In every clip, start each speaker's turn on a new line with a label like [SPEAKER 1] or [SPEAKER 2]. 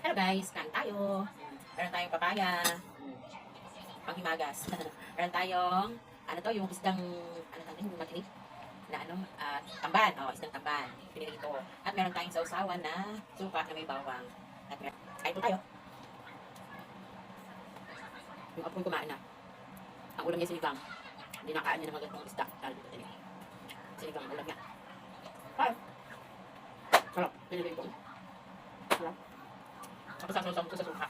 [SPEAKER 1] Hello guys, kain tayo. Meron tayong papaya. Panghimagas. Meron tayong, ano to, yung isdang, ano natin, yung matinik na tamban. Isdang tamban. Pinili ito. At meron tayong sausawan na suka na may bawang. At meron, kain po tayo. Yung apoy kumain na. Ang ulam niya sinigang. Hindi nakain niya ng magandang isda. Sinigang ang ulam niya. Kain. Sarap. Pinili ito. Sarap. Tapos sasawsaw ko sa suka.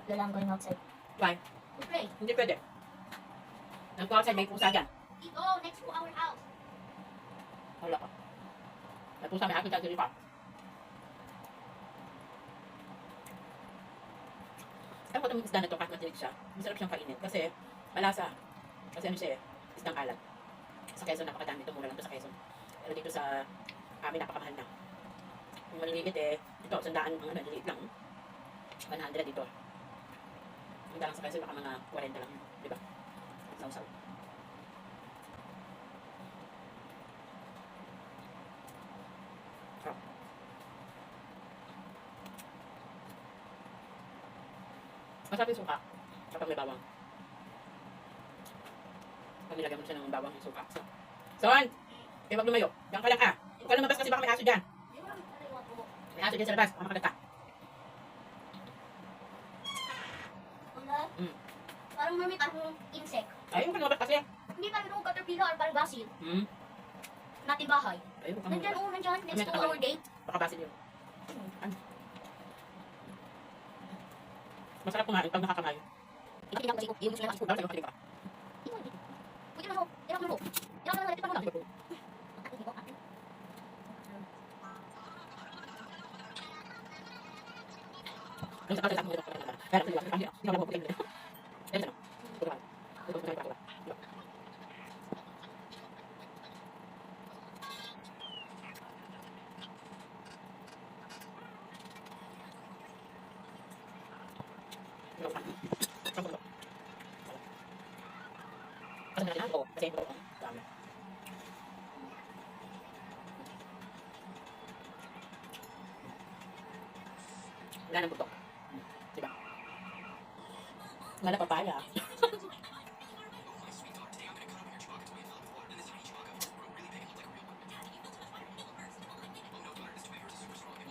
[SPEAKER 2] Wala lang going outside.
[SPEAKER 1] Why?
[SPEAKER 2] To play.
[SPEAKER 1] Hindi pwede. Nag-go outside, may pusa dyan.
[SPEAKER 2] Ito, next to our house.
[SPEAKER 1] Wala ka. May pusa, may akin dyan, sili pa. Alam ko itong isda na ito, kahit matilig siya, masarap siyang kainin. Kasi, malasa. Kasi ano siya eh, isdang alat. Sa Quezon, napakadami. Ito mura lang ito sa Quezon. Pero dito sa amin, napakamahal na. Yung maliliit eh, ito, 100 ang maliliit lang. 100 dito. Yung dalang sa Quezon, baka mga 40 lang. Diba? Sausaw. Sarap. Masarap yung suka kapag may bawang. Pag nilagyan mo siya ng bawang yung suka. Son! Kaya wag lumayo. Diyan ka lang ka. Huwag ka lumabas kasi baka may aso dyan. May aso dyan sa labas. Baka makagata.
[SPEAKER 2] Parang may parang insect.
[SPEAKER 1] Ay, huwag ka lumabas kasi.
[SPEAKER 2] Hindi parang yung caterpillar or parang basil. Natin bahay.
[SPEAKER 1] Ay, huwag ka
[SPEAKER 2] Nandyan,
[SPEAKER 1] lumabas.
[SPEAKER 2] nandyan. Next to our gate.
[SPEAKER 1] Baka basil yun. Ano? Masarap kumain pag nakakamayo.
[SPEAKER 2] Ito tingnan ko kasi yung gusto na kasi.
[SPEAKER 1] Dapat sa'yo katilig ka.
[SPEAKER 2] Pwede na mo. Tira ko na mo. Tira ko na mo. Tira ko na mo.
[SPEAKER 1] Ang sakal sa akin dito. Kaya naman hindi ako mabubutin nila. Ayun ano. Tutukan. Tutukan tayo. Kasi natin ako. Kasi ito ako. Dami. Wala nang butok. Diba? Wala papaya.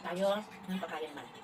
[SPEAKER 1] Tayo ng papaya naman.